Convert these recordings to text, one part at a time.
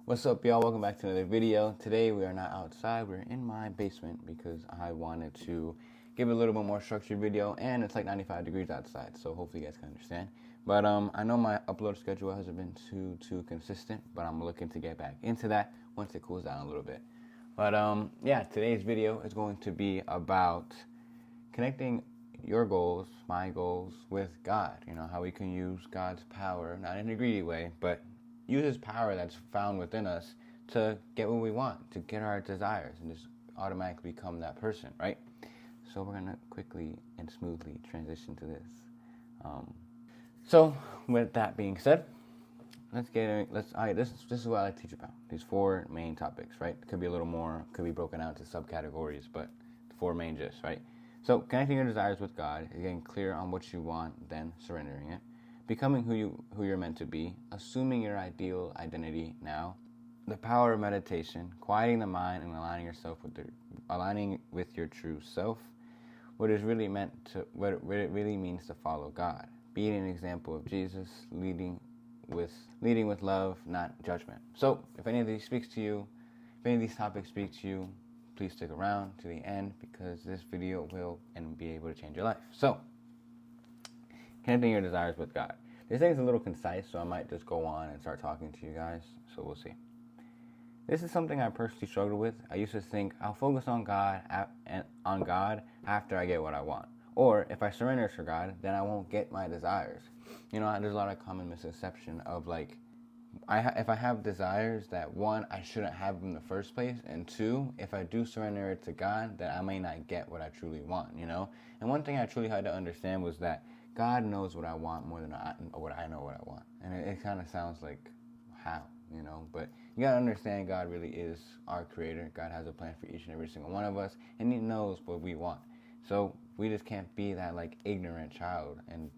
What's up, y'all? Welcome back to another video. Today we are not outside, we're in my basement because I wanted to give a little bit more structured video, and it's like 95 degrees outside, so hopefully you guys can understand. But I know my upload schedule hasn't been too consistent, but I'm looking to get back into that once it cools down a little bit. But yeah, today's video is going to be about connecting your goals, my goals, with God. You know, how we can use God's power, not in a greedy way, but use His power that's found within us to get what we want, to get our desires, and just automatically become that person, right? So we're gonna quickly and smoothly transition to this. So with that being said, let's get in. This is what I teach about. These four main topics, right? Could be a little more, could be broken out to subcategories, but the four main gists, right? So connecting your desires with God is getting clear on what you want, then surrendering it. Becoming who you're meant to be, assuming your ideal identity now, the power of meditation, quieting the mind and aligning with your true self, what it really means to follow God, being an example of Jesus, leading with love, not judgment. So if any of these topics speak to you, please stick around to the end because this video will be able to change your life. So, connecting your desires with God. This thing's a little concise, so I might just go on and start talking to you guys, so we'll see. This is something I personally struggled with. I used to think I'll focus on God after I get what I want. Or if I surrender to God, then I won't get my desires. You know, there's a lot of common misconception of like, if I have desires that one, I shouldn't have them in the first place, and two, if I do surrender it to God, then I may not get what I truly want, you know? And one thing I truly had to understand was that God knows what I want more than I know what I want. And it kind of sounds like, how, you know? But you gotta understand God really is our creator. God has a plan for each and every single one of us, and He knows what we want. So we just can't be that like ignorant child and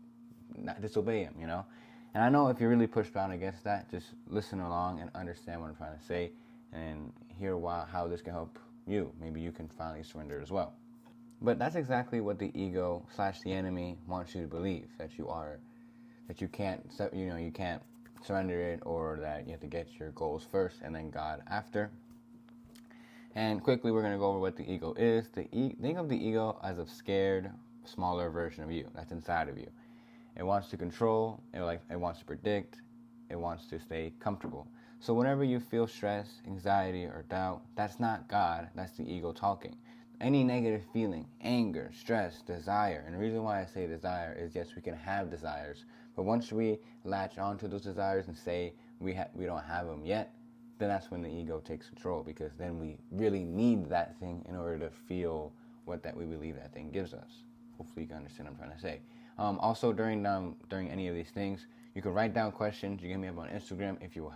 not disobey Him, you know? And I know if you're really pushed down against that, just listen along and understand what I'm trying to say and hear how this can help you. Maybe you can finally surrender as well. But that's exactly what the ego / the enemy wants you to believe, that you can't surrender it, or that you have to get your goals first and then God after. And quickly, we're going to go over what the ego is. Think of the ego as a scared, smaller version of you that's inside of you. It wants to control, it wants to predict, it wants to stay comfortable. So whenever you feel stress, anxiety, or doubt, that's not God, that's the ego talking. Any negative feeling, anger, stress, desire, and the reason why I say desire is, yes, we can have desires, but once we latch onto those desires and say we don't have them yet, then that's when the ego takes control, because then we really need that thing in order to feel what we believe that thing gives us. Hopefully you can understand what I'm trying to say. Also, during any of these things, you can write down questions. You can hit me up on Instagram if you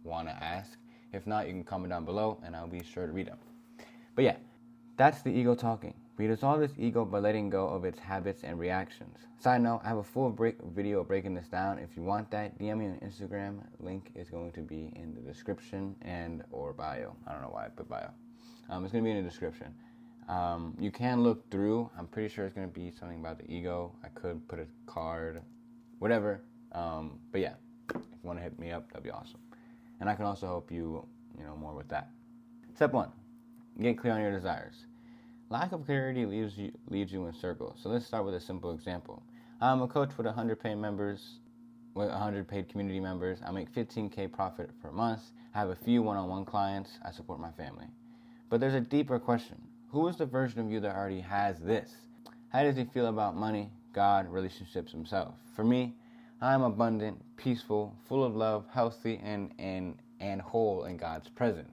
want to ask. If not, you can comment down below, and I'll be sure to read them. But yeah, that's the ego talking. We dissolve this ego by letting go of its habits and reactions. Side note, I have a full video breaking this down. If you want that, DM me on Instagram. Link is going to be in the description or bio. I don't know why I put bio. It's going to be in the description. You can look through. I'm pretty sure it's going to be something about the ego. I could put a card, whatever. But yeah, if you want to hit me up, that'd be awesome. And I can also help you, more with that. Step 1, get clear on your desires. Lack of clarity leads you in circles. So let's start with a simple example. I'm a coach with 100 paid community members. I make $15K profit per month. I have a few one-on-one clients. I support my family. But there's a deeper question. Who is the version of you that already has this? How does he feel about money, God, relationships, himself? For me, I'm abundant, peaceful, full of love, healthy, and whole in God's presence.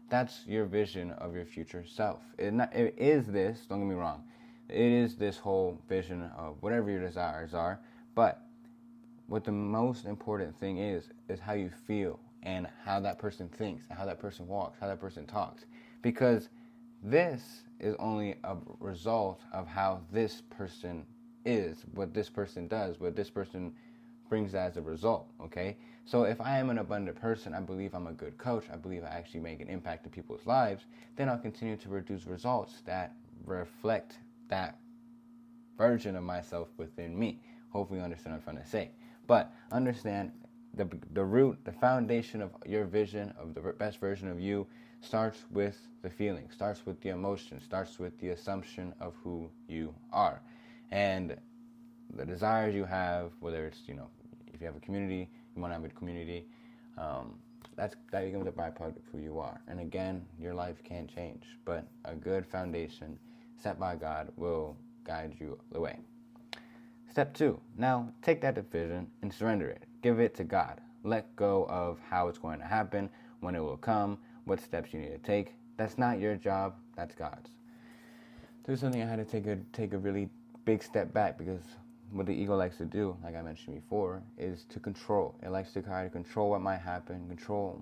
That's your vision of your future self. It is this, don't get me wrong, it is this whole vision of whatever your desires are, but what the most important thing is how you feel and how that person thinks, and how that person walks, how that person talks. Because this is only a result of how this person is, what this person does, what this person brings as a result, okay? So if I am an abundant person, I believe I'm a good coach, I believe I actually make an impact in people's lives, then I'll continue to produce results that reflect that version of myself within me. Hopefully you understand what I'm trying to say. But understand the root, the foundation of your vision of the best version of you starts with the feeling, starts with the emotion, starts with the assumption of who you are. And the desires you have, whether it's, if you have a community, you want to have a community, that becomes a byproduct of who you are. And again, your life can't change, but a good foundation set by God will guide you the way. Step 2, now take that vision and surrender it. Give it to God. Let go of how it's going to happen, when it will come, what steps you need to take. That's not your job, that's God's. There's something I had to take a really big step back, because what the ego likes to do, like I mentioned before, is to control. It likes to try to control what might happen, control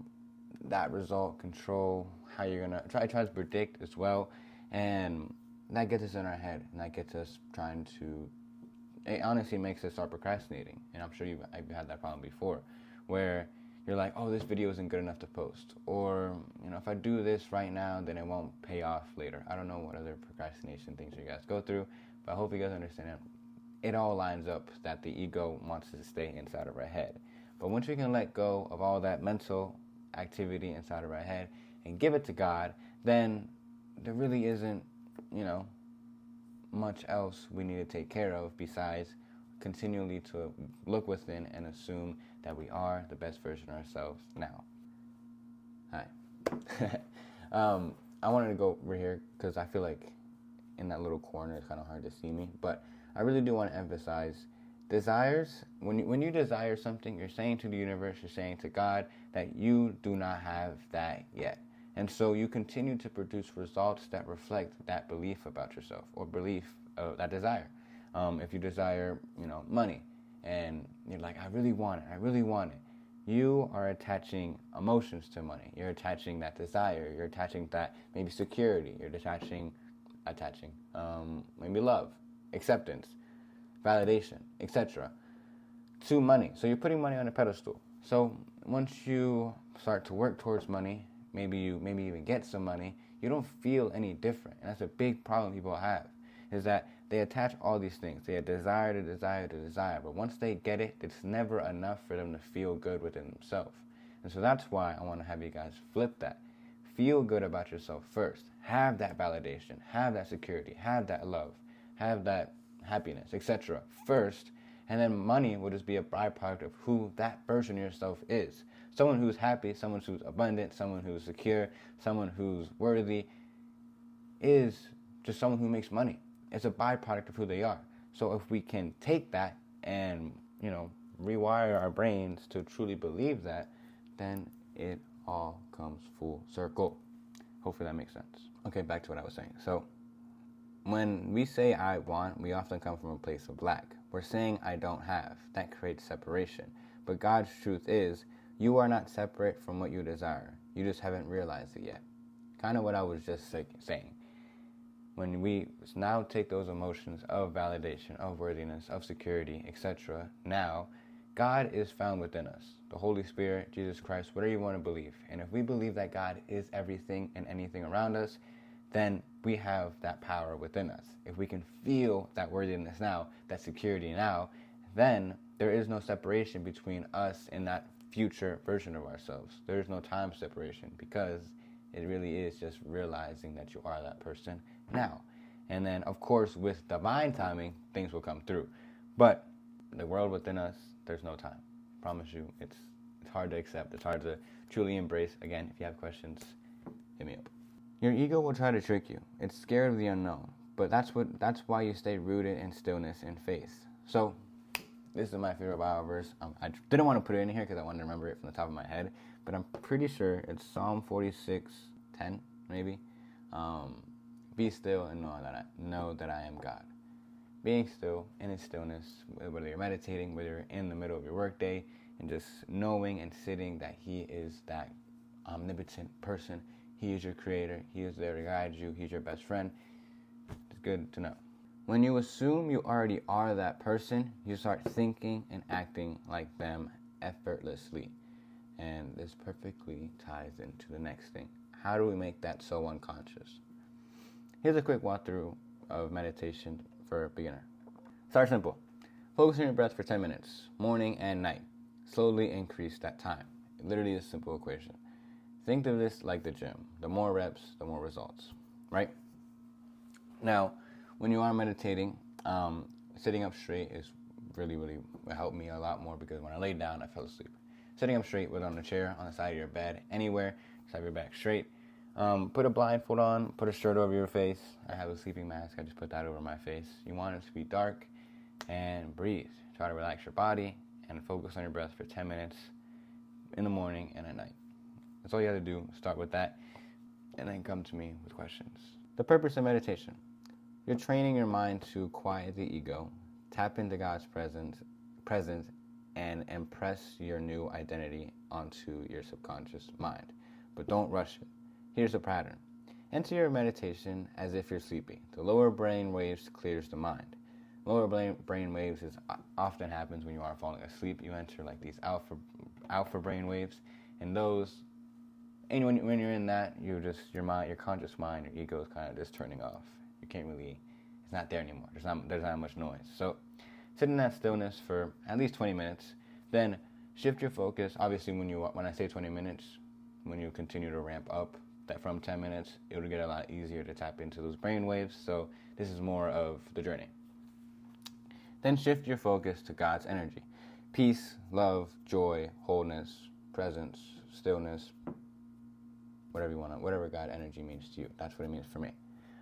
that result, control how you're going to try to predict as well. And that gets us in our head, and that gets us trying to, it honestly makes us start procrastinating. And I'm sure you've had that problem before, where you're like, oh, this video isn't good enough to post. Or, if I do this right now, then it won't pay off later. I don't know what other procrastination things you guys go through, but I hope you guys understand it all lines up that the ego wants to stay inside of our head. But once we can let go of all that mental activity inside of our head and give it to God, then there really isn't, much else we need to take care of besides continually to look within and assume that we are the best version of ourselves now. Hi. I wanted to go over here because I feel like in that little corner it's kind of hard to see me, but I really do want to emphasize desires. When you desire something, you're saying to the universe, you're saying to God that you do not have that yet. And so you continue to produce results that reflect that belief about yourself, or belief of that desire. If you desire, money, and you're like, I really want it. You are attaching emotions to money. You're attaching that desire. You're attaching that maybe security. You're attaching maybe love, acceptance, validation, etc. to money. So you're putting money on a pedestal. So once you start to work towards money, maybe even get some money, you don't feel any different. And that's a big problem people have, is that they attach all these things. They desire, but once they get it, it's never enough for them to feel good within themselves. And so that's why I want to have you guys flip that. Feel good about yourself first. Have that validation, have that security, have that love, have that happiness, etc. first, and then money will just be a byproduct of who that version of yourself is. Someone who's happy, someone who's abundant, someone who's secure, someone who's worthy is just someone who makes money. It's a byproduct of who they are. So if we can take that and, rewire our brains to truly believe that, then it all comes full circle. Hopefully that makes sense. Okay, back to what I was saying. So when we say I want, we often come from a place of lack. We're saying I don't have. That creates separation. But God's truth is, you are not separate from what you desire. You just haven't realized it yet. Kind of what I was just saying. When we now take those emotions of validation, of worthiness, of security, etc., now God is found within us. The Holy Spirit, Jesus Christ, whatever you want to believe. And if we believe that God is everything and anything around us, then we have that power within us. If we can feel that worthiness now, that security now, then there is no separation between us and that future version of ourselves. There is no time separation, because it really is just realizing that you are that person now. And then, of course, with divine timing, things will come through. But the world within us, there's no time. I promise you, it's hard to accept. It's hard to truly embrace. Again, if you have questions, hit me up. Your ego will try to trick you. It's scared of the unknown. But that's why you stay rooted in stillness and faith. So this is my favorite Bible verse. I didn't want to put it in here because I wanted to remember it from the top of my head, but I'm pretty sure it's Psalm 46:10, maybe. Be still and know that I am God. Being still in its stillness, whether you're meditating, whether you're in the middle of your workday, and just knowing and sitting that He is that omnipotent person. He is your creator. He is there to guide you. He's your best friend. It's good to know. When you assume you already are that person, you start thinking and acting like them effortlessly. And this perfectly ties into the next thing. How do we make that so unconscious? Here's a quick walkthrough of meditation for a beginner. Start simple. Focus on your breath for 10 minutes, morning and night. slowly increase that time. Literally a simple equation. Think of this like the gym. The more reps, the more results, right? Now, when you are meditating, sitting up straight is really helped me a lot more, because when I laid down, I fell asleep. Sitting up straight, whether on a chair, on the side of your bed, anywhere, just have your back straight. Put a blindfold on, put a shirt over your face. I have a sleeping mask, I just put that over my face. You want it to be dark, and breathe. Try to relax your body and focus on your breath for 10 minutes in the morning and at night. That's all you have to do. Start with that, and then come to me with questions. The purpose of meditation. You're training your mind to quiet the ego, tap into God's presence, and impress your new identity onto your subconscious mind. But don't rush it. Here's the pattern. Enter your meditation as if you're sleeping. The lower brain waves clears the mind. Lower brain waves often happens when you are falling asleep. You enter like these alpha brain waves, and those, and when you're in that, your conscious mind, your ego is kind of just turning off. You can't really, it's not there anymore. There's not much noise. So sit in that stillness for at least 20 minutes. Then shift your focus. Obviously, when I say 20 minutes, when you continue to ramp up that from 10 minutes, it'll get a lot easier to tap into those brain waves. So this is more of the journey. Then shift your focus to God's energy. Peace, love, joy, wholeness, presence, stillness, whatever God energy means to you. That's what it means for me.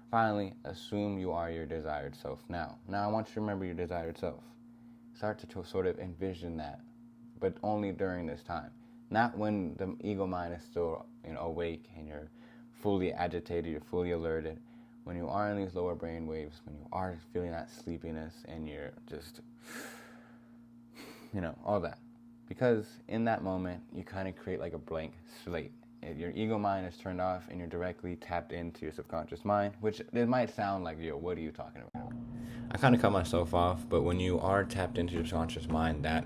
Finally, assume you are your desired self now. Now I want you to remember your desired self. Start to sort of envision that, but only during this time. Not when the ego mind is still awake and you're fully agitated, you're fully alerted. When you are in these lower brain waves, when you are feeling that sleepiness and you're just, all that. Because in that moment, you kind of create like a blank slate. Your ego mind is turned off and you're directly tapped into your subconscious mind, which it might sound like, what are you talking about? I kind of cut myself off, but when you are tapped into your subconscious mind that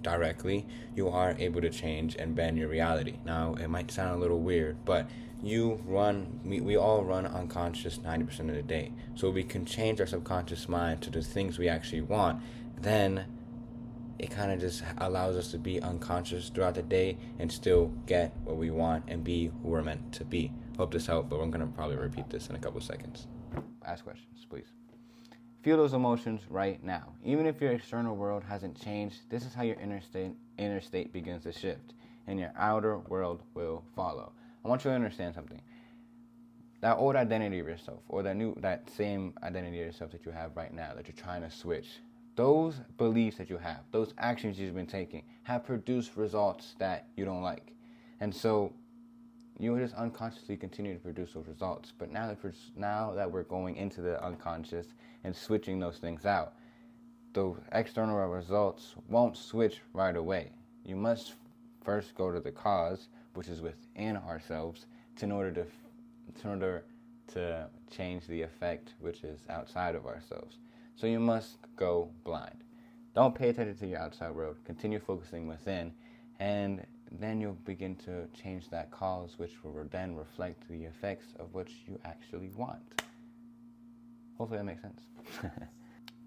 directly, you are able to change and bend your reality. Now, it might sound a little weird, but we all run unconscious 90% of the day. So we can change our subconscious mind to the things we actually want. Then it kind of just allows us to be unconscious throughout the day and still get what we want and be who we're meant to be. Hope this helped, but I'm going to probably repeat this in a couple seconds. Ask questions, please. Feel those emotions right now. Even if your external world hasn't changed, this is how your inner state begins to shift, and your outer world will follow. I want you to understand something. That old identity of yourself, or that same identity of yourself that you have right now, that you're trying to switch, those beliefs that you have, those actions you've been taking, have produced results that you don't like. And so you just unconsciously continue to produce those results. But now that we're going into the unconscious and switching those things out, the external results won't switch right away. You must first go to the cause, which is within ourselves, in order to change the effect, which is outside of ourselves. So you must go blind. Don't pay attention to your outside world. Continue focusing within, and then you'll begin to change that cause, which will then reflect the effects of what you actually want. Hopefully that makes sense.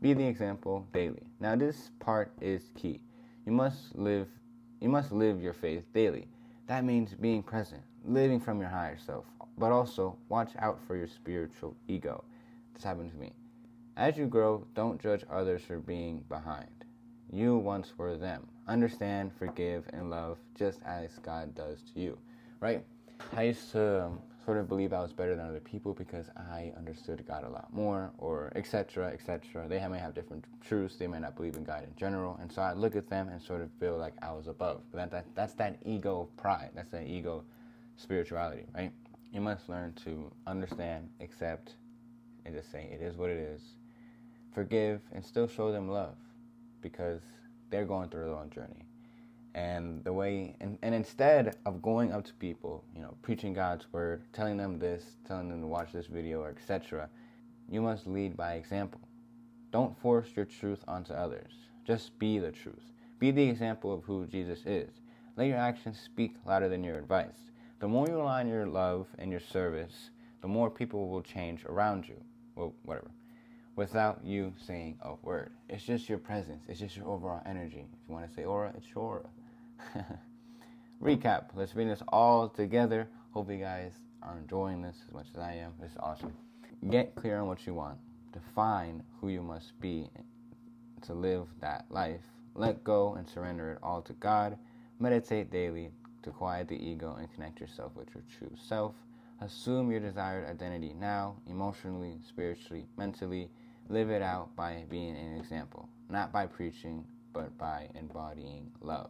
Be the example daily. Now this part is key. You must live your faith daily. That means being present, living from your higher self, but also watch out for your spiritual ego. This happened to me. As you grow, don't judge others for being behind. You once were them. Understand, forgive, and love just as God does to you, right? I used to sort of believe I was better than other people because I understood God a lot more, or etc., etc. They may have different truths. They may not believe in God in general. And so I look at them and sort of feel like I was above. But that's that ego pride. That's that ego spirituality, right? You must learn to understand, accept, and just say, it is what it is. Forgive, and still show them love, because they're going through their own journey. And and instead of going up to people, preaching God's word, telling them to watch this video, or etc., you must lead by example. Don't force your truth onto others. Just be the truth. Be the example of who Jesus is. Let your actions speak louder than your advice. The more you align your love and your service, the more people will change around you. Well, whatever. Without you saying a word. It's just your presence. It's just your overall energy. If you want to say aura, it's your aura. Recap. Let's read this all together. Hope you guys are enjoying this as much as I am. This is awesome. Get clear on what you want. Define who you must be to live that life. Let go and surrender it all to God. Meditate daily to quiet the ego and connect yourself with your true self. Assume your desired identity now, emotionally, spiritually, mentally. Live it out by being an example, not by preaching, but by embodying love.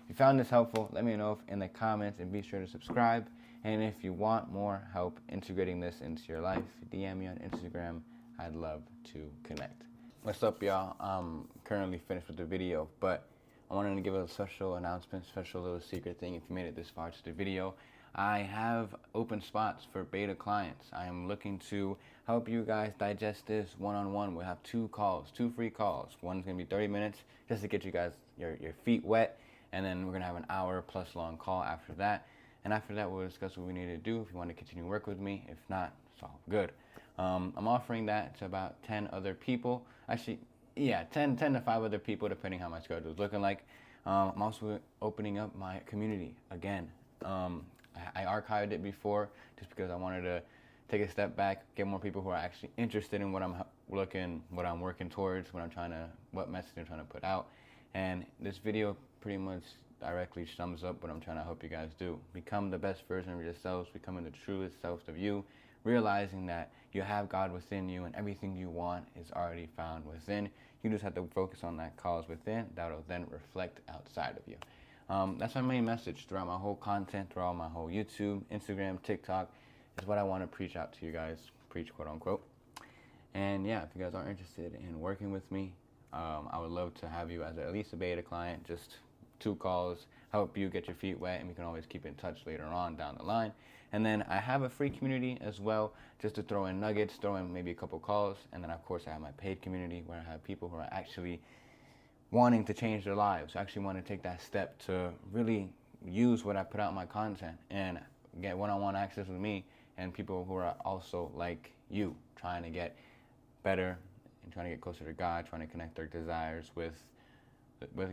If you found this helpful, let me know in the comments, and be sure to subscribe. And if you want more help integrating this into your life, DM me on Instagram. I'd love to connect. What's up, y'all? I'm currently finished with the video, but I wanted to give a special announcement, special little secret thing if you made it this far to the video. I have open spots for beta clients. I am looking to help you guys digest this one-on-one. We'll have 2 free calls. One's gonna be 30 minutes just to get you guys your feet wet, and then we're gonna have an hour plus long call after that. And after that, we'll discuss what we need to do if you want to continue to work with me. If not, it's all good. I'm offering that to about 10 other people. Actually, yeah, 10 to 5 other people, depending how my schedule is looking like. I'm also opening up my community again. I archived it before just because I wanted to take a step back, get more people who are actually interested in what I'm working towards, what message I'm trying to put out. And this video pretty much directly sums up what I'm trying to help you guys do. Become the best version of yourselves, becoming the truest self of you, realizing that you have God within you and everything you want is already found within. You just have to focus on that cause within. That'll then reflect outside of you. That's my main message throughout my whole content, throughout my whole YouTube, Instagram, TikTok, is what I want to preach out to you guys, preach quote unquote. And yeah, if you guys are interested in working with me, I would love to have you as at least a beta client, just 2 calls, help you get your feet wet, and we can always keep in touch later on down the line. And then I have a free community as well, just to throw in nuggets, throw in maybe a couple calls. And then of course I have my paid community where I have people who are actually wanting to change their lives, actually want to take that step to really use what I put out in my content and get one-on-one access with me and people who are also like you, trying to get better and trying to get closer to God, trying to connect their desires with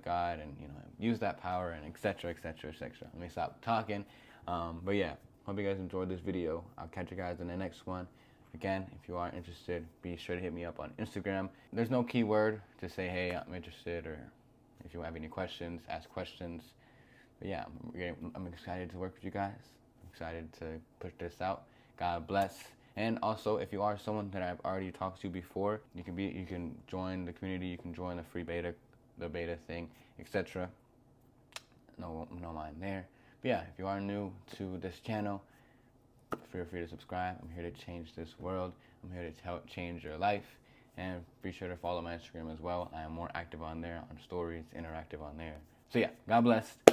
God, and use that power, and etc., etc., etc. Let me stop talking. But yeah, hope you guys enjoyed this video. I'll catch you guys in the next one. Again, if you are interested, be sure to hit me up on Instagram. There's no keyword to say, hey, I'm interested, or if you have any questions, ask questions. But yeah, I'm excited to work with you guys. I'm excited to push this out. God bless. And also, if you are someone that I've already talked to before, you can join the community. You can join the free beta, the beta thing, etc. No mind there. But yeah, if you are new to this channel, feel free to subscribe. I'm here to change this world. I'm here to help change your life. And be sure to follow my Instagram as well. I am more active on there, on stories, interactive on there. So yeah, God bless.